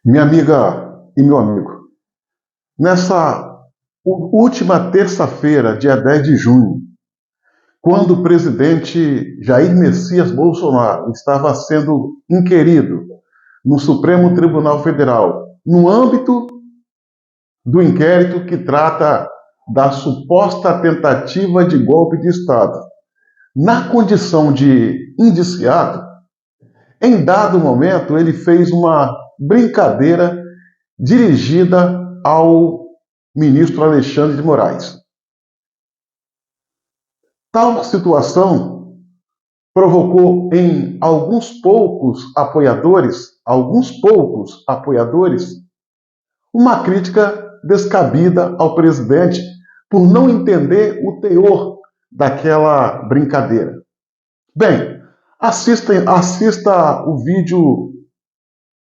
Minha amiga e meu amigo, nessa última terça-feira, dia 10 de junho, quando o presidente Jair Messias Bolsonaro estava sendo inquirido no Supremo Tribunal Federal, no âmbito do inquérito que trata da suposta tentativa de golpe de Estado, na condição de indiciado, em dado momento ele fez uma brincadeira dirigida ao ministro Alexandre de Moraes. Tal situação provocou em alguns poucos apoiadores, uma crítica descabida ao presidente por não entender o teor daquela brincadeira. Bem, assista o vídeo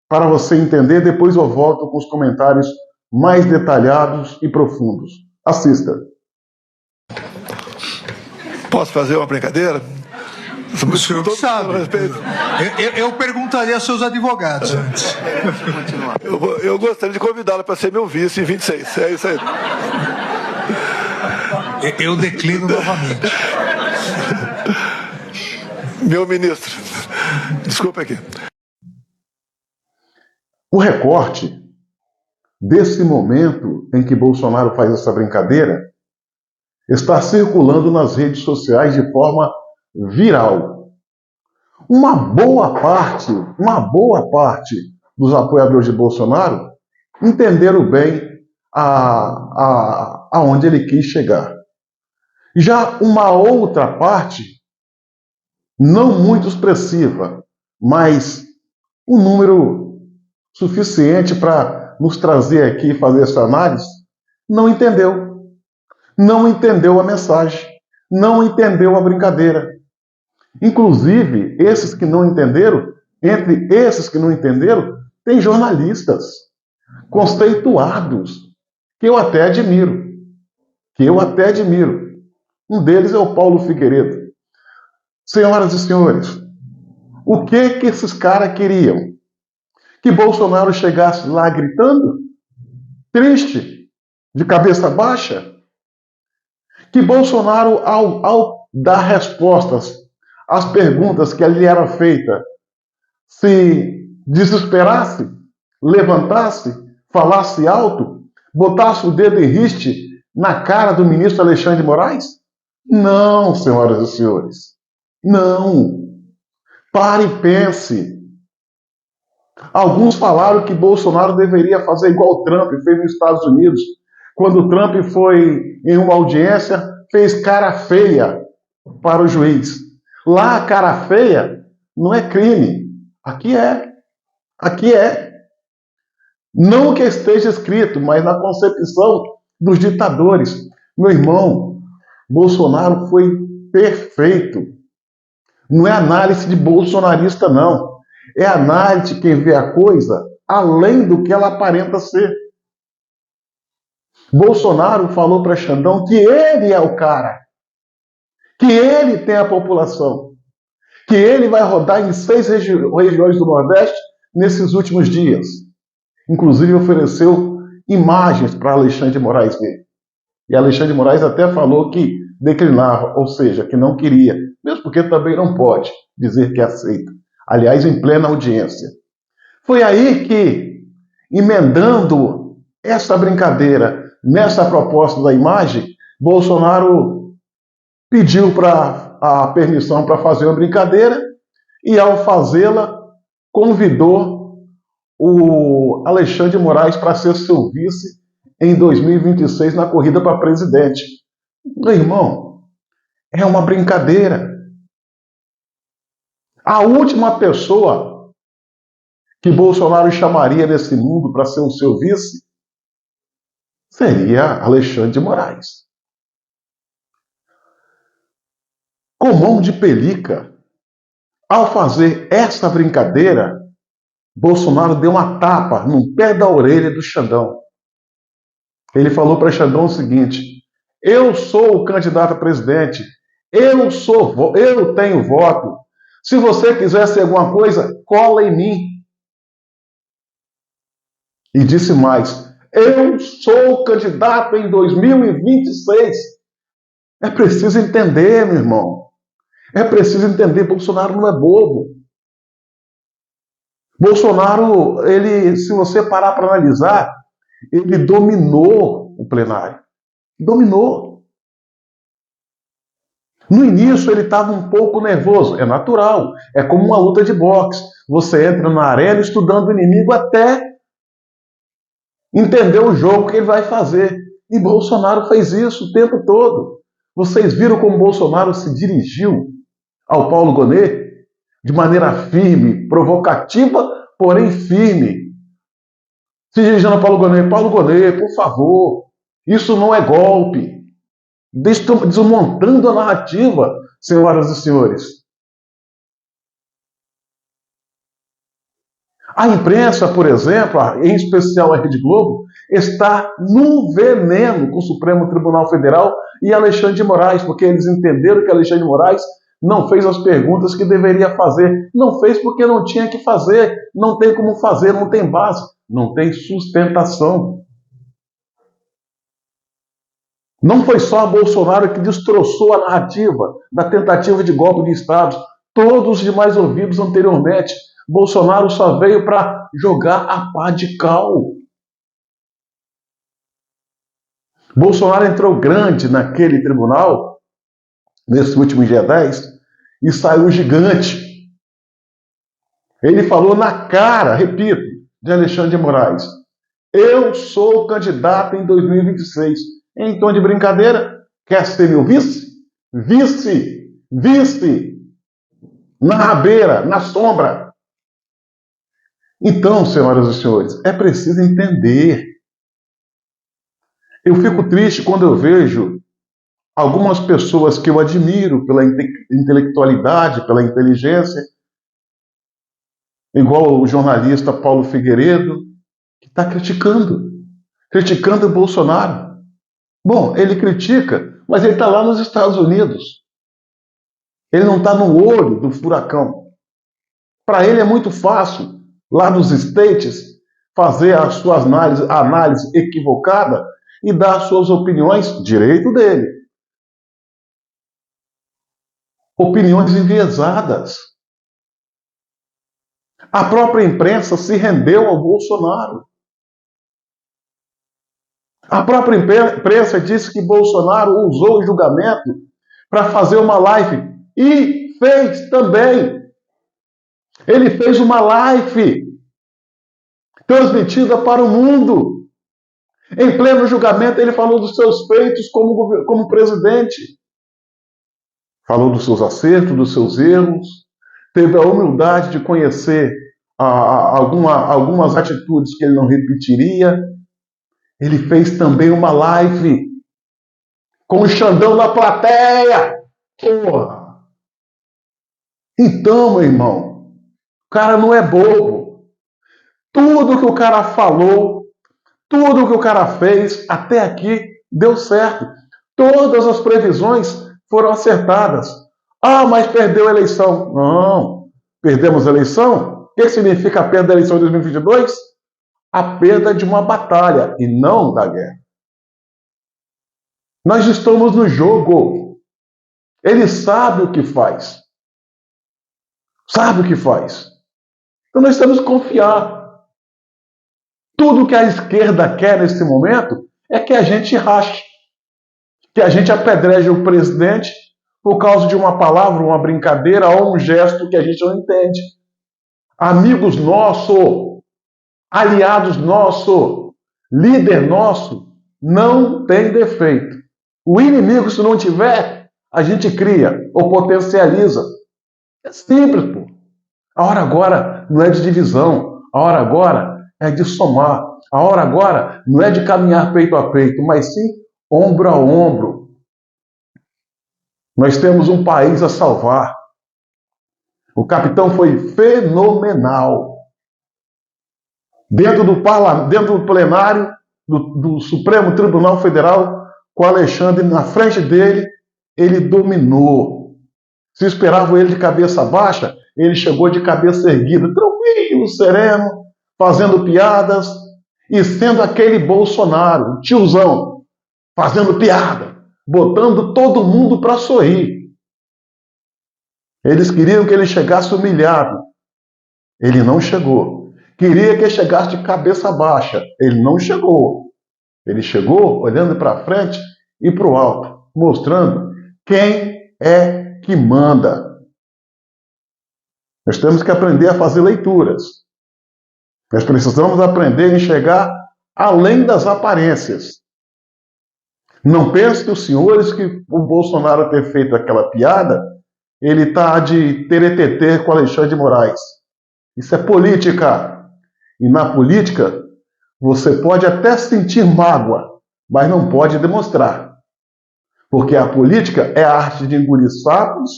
para você entender, depois eu volto com os comentários mais detalhados e profundos. Assista. Posso fazer uma brincadeira? O senhor que sabe. Eu perguntaria aos seus advogados antes. Eu gostaria de convidá-la para ser meu vice em 26. É isso aí. Eu declino novamente. Meu ministro, desculpa aqui. O recorte desse momento em que Bolsonaro faz essa brincadeira está circulando nas redes sociais de forma viral. Uma boa parte dos apoiadores de Bolsonaro entenderam bem aonde ele quis chegar. Já uma outra parte, não muito expressiva, mas um número suficiente para nos trazer aqui e fazer essa análise, não entendeu. Não entendeu a mensagem, não entendeu a brincadeira. Inclusive, entre esses que não entenderam, tem jornalistas conceituados que eu até admiro. Um deles é o Paulo Figueiredo. Senhoras e senhores, o que esses caras queriam? Que Bolsonaro chegasse lá gritando? Triste? De cabeça baixa? Que Bolsonaro, ao dar respostas às perguntas que lhe eram feitas, se desesperasse, levantasse, falasse alto, botasse o dedo em riste na cara do ministro Alexandre de Moraes? Não, senhoras e senhores. Não. Pare e pense. Alguns falaram que Bolsonaro deveria fazer igual o Trump fez nos Estados Unidos. Quando o Trump foi em uma audiência, fez cara feia para o juiz. Lá, cara feia não é crime. Aqui é. Não que esteja escrito, mas na concepção dos ditadores. Meu irmão, Bolsonaro foi perfeito. Não é análise de bolsonarista, não. É análise de quem vê a coisa além do que ela aparenta ser. Bolsonaro falou para Xandão que ele é o cara, que ele tem a população, que ele vai rodar em 6 regiões do Nordeste nesses últimos dias. Inclusive ofereceu imagens para Alexandre de Moraes ver. E Alexandre de Moraes até falou que declinava, ou seja, que não queria, mesmo porque também não pode dizer que aceita. Aliás, em plena audiência. Foi aí que, emendando essa brincadeira nessa proposta da imagem, Bolsonaro pediu a permissão para fazer uma brincadeira e, ao fazê-la, convidou o Alexandre de Moraes para ser seu vice em 2026 na corrida para presidente. Meu irmão, é uma brincadeira. A última pessoa que Bolsonaro chamaria nesse mundo para ser o seu vice seria Alexandre de Moraes. Com mão de pelica, ao fazer essa brincadeira, Bolsonaro deu uma tapa no pé da orelha do Xandão. Ele falou para Xandão o seguinte: eu sou o candidato a presidente, eu tenho voto. Se você quiser ser alguma coisa, cola em mim. E disse mais: eu sou candidato em 2026. É preciso entender, meu irmão. É preciso entender, Bolsonaro não é bobo. Bolsonaro, ele, se você parar para analisar, ele dominou o plenário. Dominou. No início ele estava um pouco nervoso, é natural. É como uma luta de boxe. Você entra na arena estudando o inimigo até entender o jogo que ele vai fazer. E Bolsonaro fez isso o tempo todo. Vocês viram como Bolsonaro se dirigiu ao Paulo Gonet de maneira firme, provocativa, porém firme. Se dirigindo ao Paulo Gonet, por favor, isso não é golpe. Desmontando a narrativa, senhoras e senhores. A imprensa, por exemplo, em especial a Rede Globo, está no veneno com o Supremo Tribunal Federal e Alexandre de Moraes, porque eles entenderam que Alexandre de Moraes não fez as perguntas que deveria fazer. Não fez porque não tinha que fazer, não tem como fazer, não tem base, não tem sustentação. Não foi só Bolsonaro que destroçou a narrativa da tentativa de golpe de Estado. Todos os demais ouvidos anteriormente, Bolsonaro só veio para jogar a pá de cal. Bolsonaro entrou grande naquele tribunal, nesse último dia 10, e saiu gigante. Ele falou na cara, repito, de Alexandre de Moraes: eu sou candidato em 2026. Em tom de brincadeira, quer ser meu vice? Vice, na rabeira, na sombra. Então, senhoras e senhores, é preciso entender. Eu fico triste quando eu vejo algumas pessoas que eu admiro pela intelectualidade, pela inteligência, igual o jornalista Paulo Figueiredo, que está criticando o Bolsonaro. Bom, ele critica, mas ele está lá nos Estados Unidos. Ele não está no olho do furacão. Para ele é muito fácil, lá nos States, fazer a sua análise equivocada e dar as suas opiniões, direito dele. Opiniões enviesadas. A própria imprensa se rendeu ao Bolsonaro. A própria imprensa disse que Bolsonaro usou o julgamento para fazer uma live. E fez também. Ele fez uma live transmitida para o mundo. Em pleno julgamento, ele falou dos seus feitos como presidente. Falou dos seus acertos, dos seus erros. Teve a humildade de conhecer algumas atitudes que ele não repetiria. Ele fez também uma live com o Xandão na plateia. Porra! Então, meu irmão, o cara não é bobo. Tudo que o cara falou, tudo que o cara fez, até aqui, deu certo. Todas as previsões foram acertadas. Ah, mas perdeu a eleição. Não, perdemos a eleição? O que significa a perda da eleição de 2022? A perda de uma batalha e não da guerra. Nós estamos no jogo. Ele sabe o que faz. Sabe o que faz. Então nós temos que confiar. Tudo que a esquerda quer nesse momento é que a gente rache. Que a gente apedreje o presidente por causa de uma palavra, uma brincadeira ou um gesto que a gente não entende. Amigos nossos, aliados nossos, líder nosso, não tem defeito. O inimigo, se não tiver, a gente cria ou potencializa. É simples, pô. A hora agora não é de divisão. A hora agora é de somar. A hora agora não é de caminhar peito a peito, mas sim ombro a ombro. Nós temos um país a salvar. O capitão foi fenomenal. Dentro do plenário do Supremo Tribunal Federal, com Alexandre na frente dele, ele dominou. Se esperavam ele de cabeça baixa, ele chegou de cabeça erguida, tranquilo, sereno, fazendo piadas. e sendo aquele Bolsonaro, o tiozão, fazendo piada, botando todo mundo para sorrir. Eles queriam que ele chegasse humilhado. Ele não chegou. Queria que ele chegasse de cabeça baixa. Ele não chegou. Ele chegou olhando para frente e para o alto, mostrando quem é que manda. Nós temos que aprender a fazer leituras. Nós precisamos aprender a enxergar além das aparências. Não pense que os senhores que o Bolsonaro ter feito aquela piada, ele está de teretetê com Alexandre de Moraes. Isso é política. E na política, você pode até sentir mágoa, mas não pode demonstrar. Porque a política é a arte de engolir sapos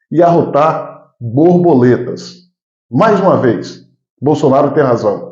e arrotar borboletas. Mais uma vez, Bolsonaro tem razão.